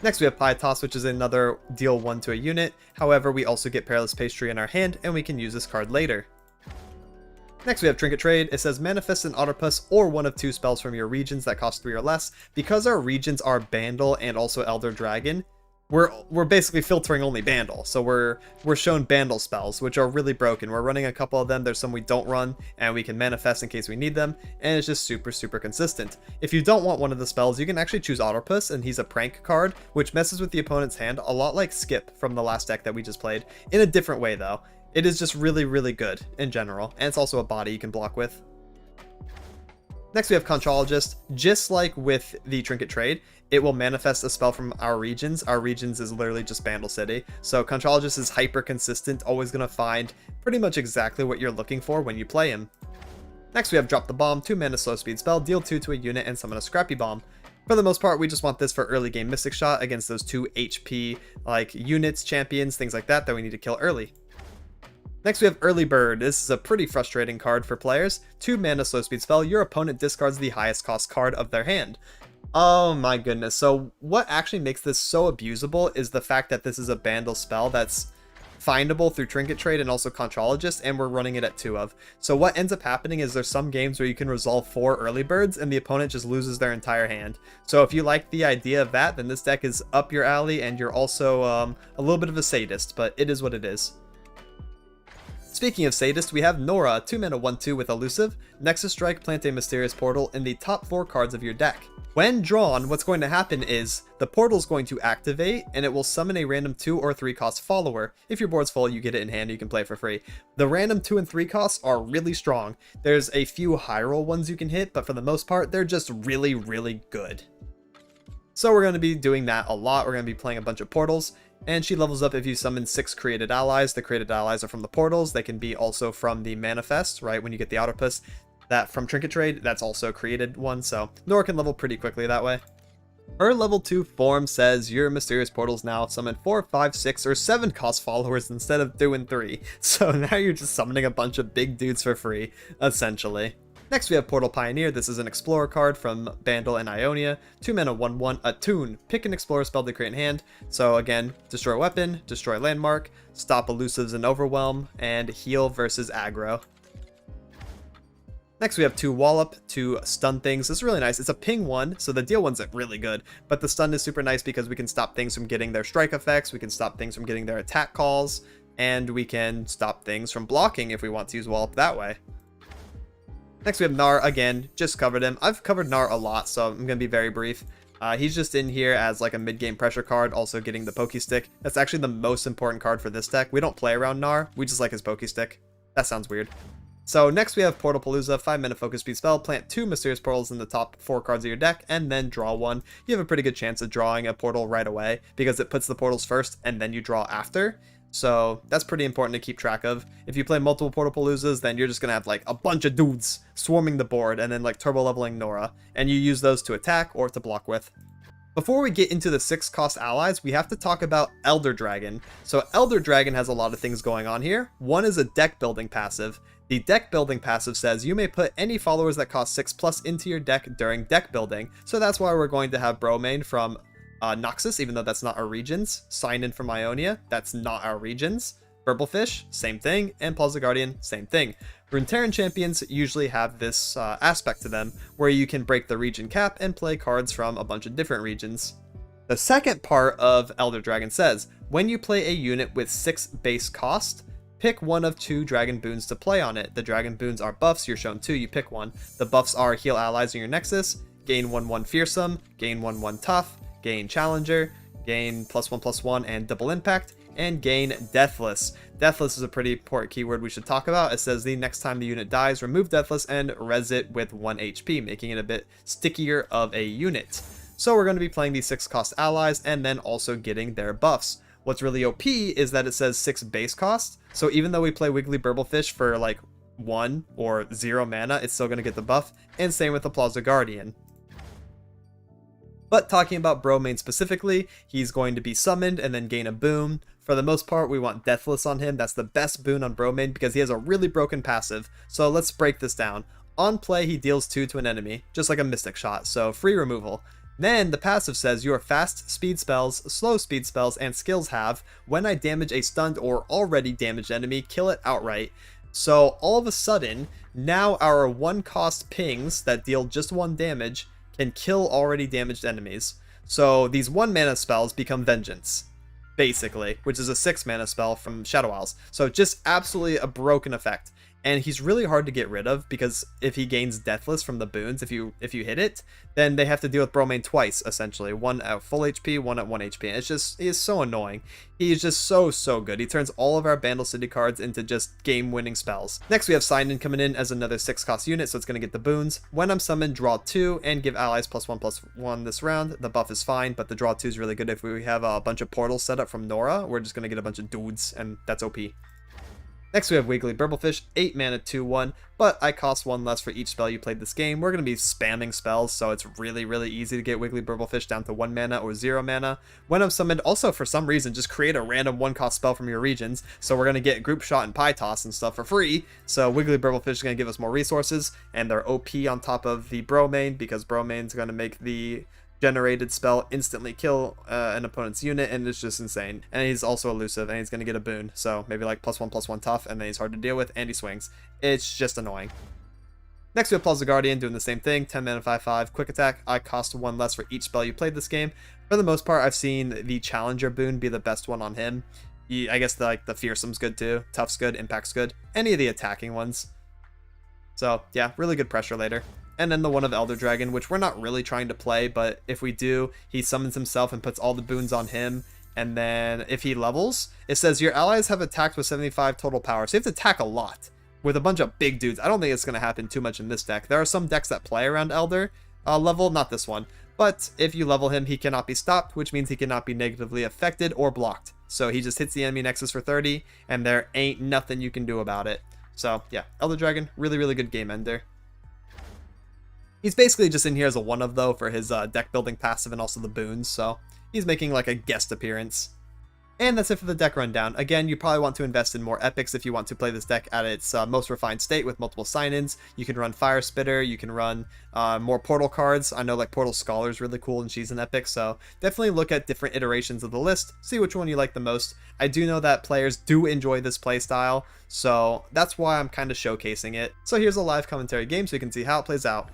Next we have Pie Toss, which is another deal 1 to a unit. However, we also get Perilous Pastry in our hand, and we can use this card later. Next we have Trinket Trade. It says manifest an Otterpus or one of 2 spells from your regions that cost 3 or less. Because our regions are Bandle and also Elder Dragon, we're basically filtering only Bandle. So we're shown Bandle spells, which are really broken. We're running a couple of them. There's some we don't run, and we can manifest in case we need them, and it's just super, super consistent. If you don't want one of the spells, you can actually choose Autopus, and he's a prank card, which messes with the opponent's hand a lot like Skip from the last deck that we just played, in a different way though. It is just really, really good in general, and it's also a body you can block with. Next we have Conchologist. Just like with the Trinket trade, it will manifest a spell from our regions. Our regions is literally just Bandle City. So Conchologist is hyper consistent, always going to find pretty much exactly what you're looking for when you play him. Next we have Drop the Bomb, 2 mana slow speed spell, deal 2 to a unit and summon a Scrappy Bomb. For the most part, we just want this for early game Mystic Shot against those 2 HP like units, champions, things like that we need to kill early. Next we have Early Bird. This is a pretty frustrating card for players. 2 mana slow speed spell, your opponent discards the highest cost card of their hand. Oh my goodness. So what actually makes this so abusable is the fact that this is a Bandle spell that's findable through Trinket Trade and also Conchologist, and we're running it at 2 of. So what ends up happening is there's some games where you can resolve 4 Early Birds and the opponent just loses their entire hand. So if you like the idea of that, then this deck is up your alley, and you're also a little bit of a sadist, but it is what it is. Speaking of sadist, we have Norra, 2 mana 1/2 with Elusive. Nexus Strike, plant a Mysterious Portal in the top 4 cards of your deck. When drawn, what's going to happen is the portal is going to activate and it will summon a random 2 or 3 cost follower. If your board's full, you get it in hand, you can play it for free. The random 2 and 3 costs are really strong. There's a few high roll ones you can hit, but for the most part, they're just really, really good. So we're going to be doing that a lot. We're going to be playing a bunch of portals. And she levels up if you summon 6 created allies. The created allies are from the portals. They can be also from the manifest, right? When you get the Autopus, that from Trinket Trade, that's also a created one. So Norra can level pretty quickly that way. Her level 2 form says your Mysterious Portals now summon 4, 5, 6, or 7 cost followers instead of 2 and 3. So now you're just summoning a bunch of big dudes for free, essentially. Next we have Portal Pioneer. This is an Explorer card from Bandle and Ionia. 2 mana 1/1, Attune. Pick an Explorer spell to create in hand. So again, destroy a weapon, destroy landmark, stop elusives and overwhelm, and heal versus aggro. Next we have 2 Wallop, 2 stun things. This is really nice. It's a ping 1, so the deal one's really good, but the stun is super nice because we can stop things from getting their strike effects, we can stop things from getting their attack calls, and we can stop things from blocking if we want to use Wallop that way. Next we have Gnar. Again, just covered him. I've covered Gnar a lot, so I'm going to be very brief. He's just in here as like a mid-game pressure card, also getting the Poke Stick. That's actually the most important card for this deck. We don't play around Gnar, we just like his Poke Stick. That sounds weird. So next we have Portal Palooza, 5 mana focus speed spell, plant 2 Mysterious Portals in the top 4 cards of your deck, and then draw 1. You have a pretty good chance of drawing a portal right away, because it puts the portals first, and then you draw after. So that's pretty important to keep track of. If you play multiple Portal Paloozas, then you're just going to have like a bunch of dudes swarming the board and then like turbo leveling Norra. And you use those to attack or to block with. Before we get into the 6 cost allies, we have to talk about Elder Dragon. So Elder Dragon has a lot of things going on here. One is a deck building passive. The deck building passive says you may put any followers that cost 6+ into your deck during deck building. So that's why we're going to have Bromane from Noxus, even though that's not our regions. Sign in from Ionia, that's not our regions. Burblefish, same thing. And Pulse the Guardian, same thing. Runeterran champions usually have this aspect to them, where you can break the region cap and play cards from a bunch of different regions. The second part of Elder Dragon says, when you play a unit with 6 base cost, pick one of 2 dragon boons to play on it. The dragon boons are buffs, you're shown 2, you pick one. The buffs are heal allies in your Nexus, gain 1/1 fearsome, gain 1/1 tough, gain challenger, gain +1/+1 and double impact, and gain Deathless. Deathless is a pretty important keyword we should talk about. It says the next time the unit dies, remove Deathless and res it with 1 HP, making it a bit stickier of a unit. So we're going to be playing these 6 cost allies and then also getting their buffs. What's really OP is that it says 6 base cost, so even though we play Wiggly Burblefish for like 1 or 0 mana, it's still going to get the buff, and same with the Plaza Guardian. But talking about Bromane specifically, he's going to be summoned and then gain a boon. For the most part, we want Deathless on him. That's the best boon on Bromane because he has a really broken passive. So let's break this down. On play, he deals 2 to an enemy, just like a Mystic Shot, so free removal. Then the passive says your fast speed spells, slow speed spells, and skills have, when I damage a stunned or already damaged enemy, kill it outright. So all of a sudden, now our 1 cost pings that deal just 1 damage can kill already damaged enemies. So these 1 mana spells become Vengeance, basically, which is a 6 mana spell from Shadow Isles. So just absolutely a broken effect. And he's really hard to get rid of because if he gains Deathless from the boons, if you hit it, then they have to deal with Bromane twice, essentially. One at full HP, one at 1 HP. And he is so annoying. He's just so good. He turns all of our Bandle City cards into just game-winning spells. Next, we have Sign-In coming in as another 6-cost unit, so it's going to get the boons. When I'm summoned, draw 2 and give allies +1/+1 this round. The buff is fine, but the draw 2 is really good if we have a bunch of portals set up from Norra. We're just going to get a bunch of dudes, and that's OP. Next we have Wiggly Burblefish, 8 mana 2/1, but I cost 1 less for each spell you played this game. We're going to be spamming spells, so it's really easy to get Wiggly Burblefish down to 1 mana or 0 mana. When I'm summoned, also for some reason, just create a random 1-cost spell from your regions, so we're going to get Group Shot and Pie Toss and stuff for free, so Wiggly Burblefish is going to give us more resources, and they're OP on top of the Bromane, because Bromane's going to make the generated spell instantly kill an opponent's unit, and it's just insane. And he's also elusive, and he's going to get a boon, so maybe like +1/+1 tough, and then he's hard to deal with, and he swings. It's just annoying. Next we have Plaza Guardian doing the same thing, 10 mana 5/5, quick attack. I cost 1 less for each spell you played this game. For the most part, I've seen the Challenger boon be the best one on him. I guess the Fearsome's good too, Tough's good, Impact's good, any of the attacking ones. So yeah, really good pressure later. And then the one of Elder Dragon, which we're not really trying to play, but if we do, he summons himself and puts all the boons on him, and then if he levels, it says your allies have attacked with 75 total power, so you have to attack a lot with a bunch of big dudes. I don't think it's going to happen too much in this deck. There are some decks that play around Elder level, not this one, but if you level him, he cannot be stopped, which means he cannot be negatively affected or blocked. So he just hits the enemy nexus for 30, and there ain't nothing you can do about it. So yeah, Elder Dragon, really good game ender. He's basically just in here as a one-of, though, for his deck building passive and also the boons, so he's making like a guest appearance. And that's it for the deck rundown. Again, you probably want to invest in more epics if you want to play this deck at its most refined state with multiple sign-ins. You can run Fire Spitter, you can run more portal cards. I know like Portal Scholar is really cool and she's an epic, so definitely look at different iterations of the list, see which one you like the most. I do know that players do enjoy this playstyle, so that's why I'm kind of showcasing it. So here's a live commentary game so you can see how it plays out.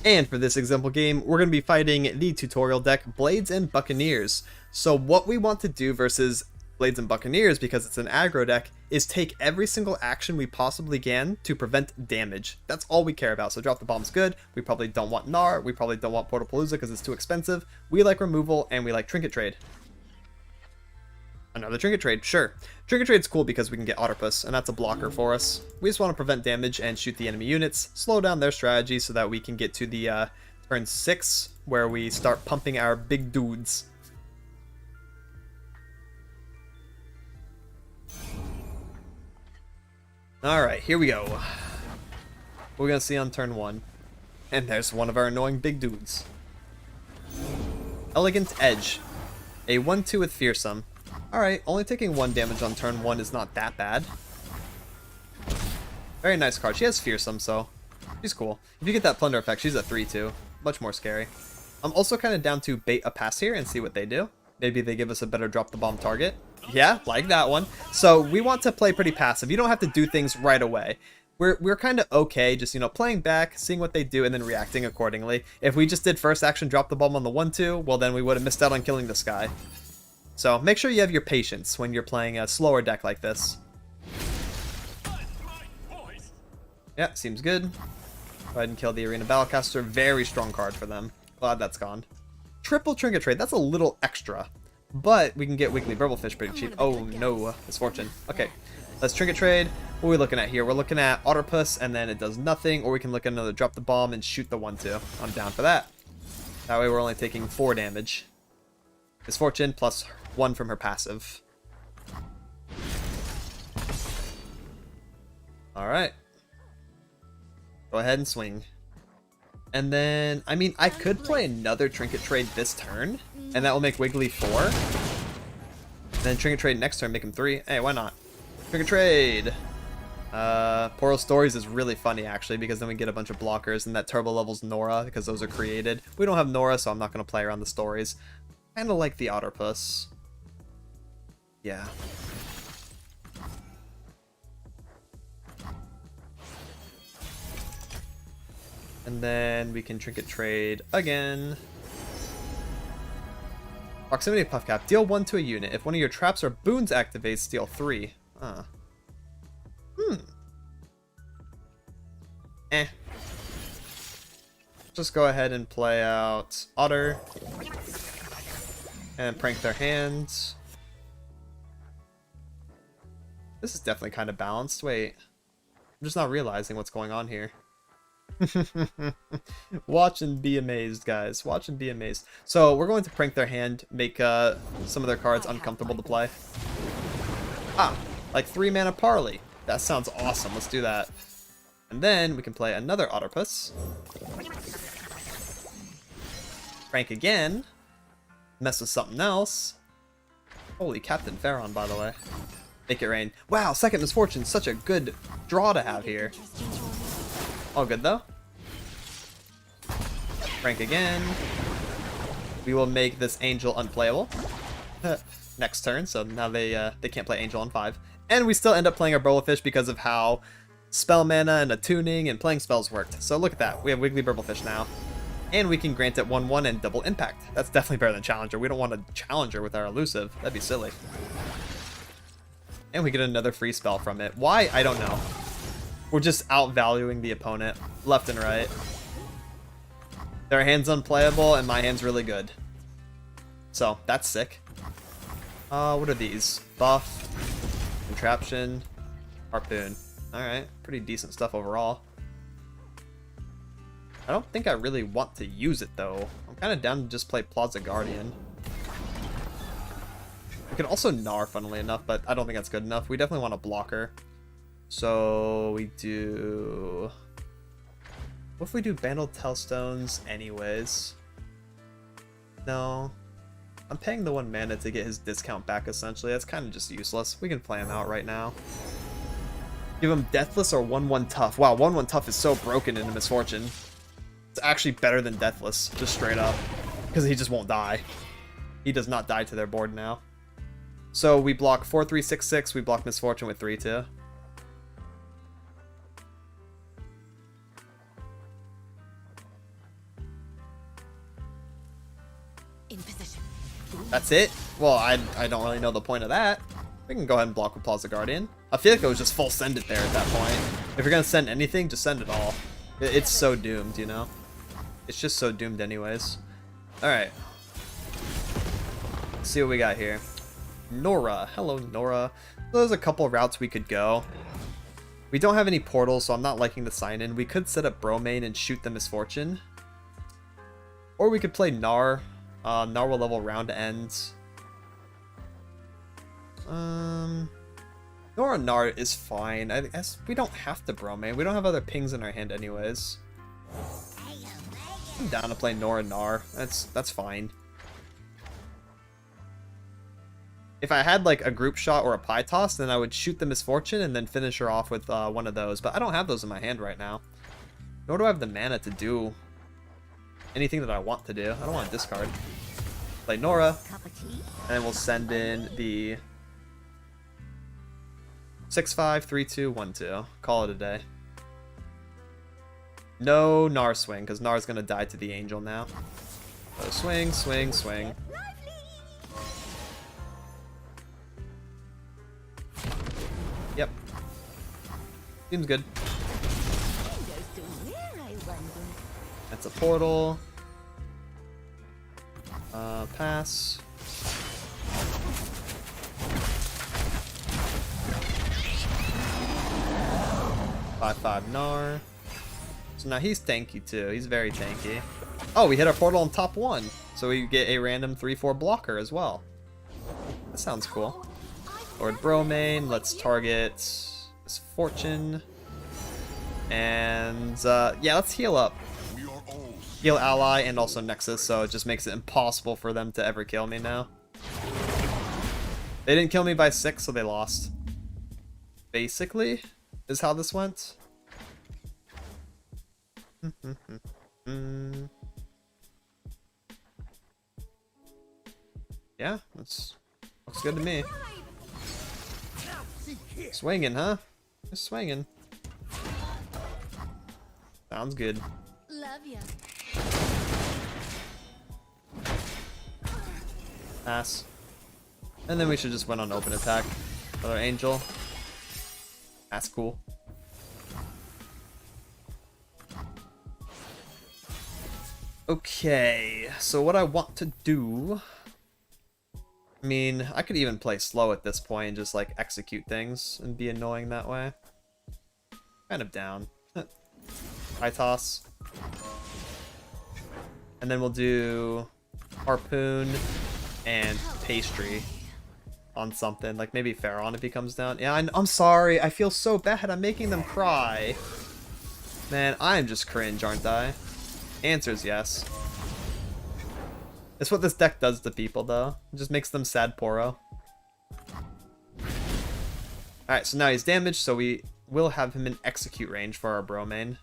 And for this example game, we're going to be fighting the tutorial deck Blades and Buccaneers. So what we want to do versus Blades and Buccaneers, because it's an aggro deck, is take every single action we possibly can to prevent damage. That's all we care about. So Drop the Bomb's good. We probably don't want Gnar. We probably don't want Portapalooza because it's too expensive. We like removal, and we like Trinket Trade. Another Trinket Trade, sure. Trinket Trade's cool because we can get Otterpuss, and that's a blocker for us. We just want to prevent damage and shoot the enemy units, slow down their strategy so that we can get to the turn 6, where we start pumping our big dudes. Alright, here we go. What we're going to see on turn 1. And there's one of our annoying big dudes. Elegant Edge. A 1/2 with Fearsome. Alright, only taking 1 damage on turn 1 is not that bad. Very nice card. She has Fearsome, so she's cool. If you get that Plunder effect, she's a 3/2. Much more scary. I'm also kind of down to bait a pass here and see what they do. Maybe they give us a better Drop the Bomb target. Yeah, like that one. So we want to play pretty passive. You don't have to do things right away. We're kind of okay, just, you know, playing back, seeing what they do, and then reacting accordingly. If we just did first action Drop the Bomb on the 1/2, well then we would have missed out on killing this guy. So make sure you have your patience when you're playing a slower deck like this. Yeah, seems good. Go ahead and kill the Arena Battlecaster. Very strong card for them. Glad that's gone. Triple Trinket Trade. That's a little extra. But we can get Wiggly Burblefish pretty cheap. Oh no, Misfortune. Okay, let's Trinket Trade. What are we looking at here? We're looking at Otterpuss, and then it does nothing. Or we can look at another Drop the Bomb and shoot the 1/2. I'm down for that. That way we're only taking 4 damage. Misfortune plus 1 from her passive. Alright. Go ahead and swing. And then, I mean, I could play another Trinket Trade this turn, and that will make Wiggly 4. And then Trinket Trade next turn, make him 3. Hey, why not? Trinket Trade! Portal Stories is really funny, actually, because then we get a bunch of blockers, and that turbo levels Norra, because those are created. We don't have Norra, so I'm not going to play around the stories. Kind of like the Otterpuss. Yeah. And then we can Trinket Trade again. Proximity Puff Cap. Deal 1 to a unit. If one of your traps or boons activates, deal 3. Just go ahead and play out Otter. And prank their hands. This is definitely kind of balanced. Wait. I'm just not realizing what's going on here. Watch and be amazed, guys. Watch and be amazed. So we're going to prank their hand, make some of their cards uncomfortable to play. Like 3 mana parley. That sounds awesome. Let's do that. And then we can play another Otterpuss. Prank again. Mess with something else. Holy Captain Pharaon, by the way. Make it rain. Wow, second misfortune. Such a good draw to have here. All good though. Prank again. We will make this angel unplayable next turn, so now they can't play angel on 5. And we still end up playing our Burblefish because of how spell mana and attuning and playing spells worked. So look at that. We have Wiggly Burblefish now. And we can grant it 1/1 and double impact. That's definitely better than Challenger. We don't want a Challenger with our elusive. That'd be silly. And we get another free spell from it. Why? I don't know. We're just outvaluing the opponent left and right. Their hand's unplayable and my hand's really good. So that's sick. What are these? Buff, Contraption, Harpoon. Alright, pretty decent stuff overall. I don't think I really want to use it though. I'm kind of down to just play Plaza Guardian. We can also Gnar, funnily enough, but I don't think that's good enough. We definitely want a blocker. So we do... What if we do Bandle Tellstones anyways? No. I'm paying the 1 mana to get his discount back, essentially. That's kind of just useless. We can play him out right now. Give him Deathless or 1/1 Tough. Wow, 1/1 Tough is so broken into Misfortune. It's actually better than Deathless, just straight up. Because he just won't die. He does not die to their board now. So we block 4/3/6/6. We block Misfortune with 3/2. In position. That's it? Well, I don't really know the point of that. We can go ahead and block with Plaza Guardian. I feel like it was just full send it there at that point. If you're going to send anything, just send it all. It's so doomed, you know? It's just so doomed anyways. Alright. Let's see what we got here. Norra. Hello, Norra. So there's a couple routes we could go. We don't have any portals, so I'm not liking the sign-in. We could set up Bromane and shoot the Misfortune. Or we could play Gnar. Gnar will level round ends. Norra Gnar is fine. I guess we don't have to Bromane. We don't have other pings in our hand anyways. I'm down to play Norra Gnar. That's fine. If I had like a group shot or a pie toss, then I would shoot the Misfortune and then finish her off with one of those. But I don't have those in my hand right now. Nor do I have the mana to do anything that I want to do. I don't want to discard. Play Norra. And then we'll send in the 6/5, 3/2, 1/2. Call it a day. No Gnar swing, because Gnar's going to die to the Angel now. So swing, swing, swing. Yep. Seems good. That's a portal. Pass. Five Gnar. So now he's tanky too. He's very tanky. Oh, we hit our portal on top 1. So we get a random 3/4 blocker as well. That sounds cool. Lord Bromane. Let's target Misfortune. And yeah, let's heal up. Heal ally and also Nexus, so it just makes it impossible for them to ever kill me now. They didn't kill me by 6, so they lost. Basically, is how this went. Yeah, looks good to me. Swinging, huh? Just swinging. Sounds good. Love ya. Pass. And then we should just win on open attack with our Angel. That's cool. Okay, so what I want to do... I mean, I could even play slow at this point and just, like, execute things and be annoying that way. Kind of down. High toss. And then we'll do Harpoon and Pastry on something. Like, maybe Pharaon if he comes down. Yeah, I'm sorry. I feel so bad. I'm making them cry. Man, I'm just cringe, aren't I? Answer's yes. It's what this deck does to people, though. It just makes them sad poro. Alright, so now he's damaged, so we will have him in execute range for our bro main.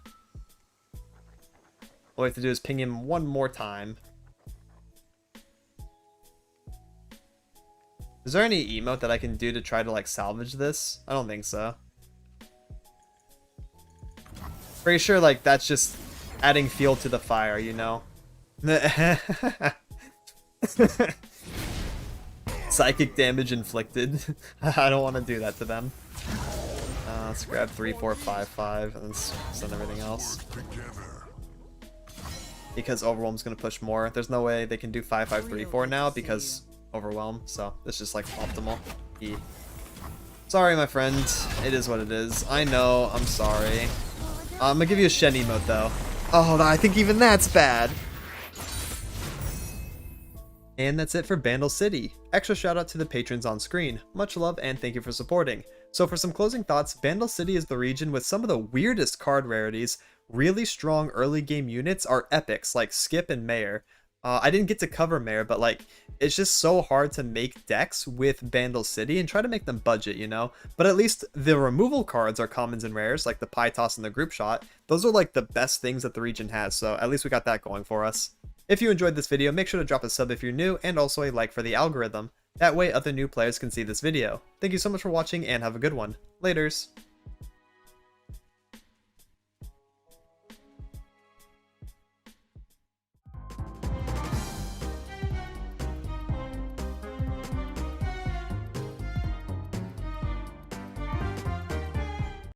All we have to do is ping him one more time. Is there any emote that I can do to try to, like, salvage this? I don't think so. Pretty sure, like, that's just adding fuel to the fire, you know? Psychic damage inflicted. I don't want to do that to them. Let's grab 3, 4, 5, 5, and then send everything else. Because Overwhelm's going to push more. There's no way they can do 5, 5, 3, 4 now because Overwhelm. So it's just like optimal. E. Sorry, my friend. It is what it is. I know. I'm sorry. I'm going to give you a Shen emote, though. Oh, I think even that's bad. And that's it for Bandle City. Extra shout out to the patrons on screen. Much love and thank you for supporting. So for some closing thoughts, Bandle City is the region with some of the weirdest card rarities. Really strong early game units are epics like Skip and Mayor. I didn't get to cover Mayor, but like it's just so hard to make decks with Bandle City and try to make them budget, you know? But at least the removal cards are commons and rares, like the Pie Toss and the Group Shot. Those are like the best things that the region has, so at least we got that going for us. If you enjoyed this video, make sure to drop a sub if you're new, and also a like for the algorithm. That way other new players can see this video. Thank you so much for watching, and have a good one. Laters!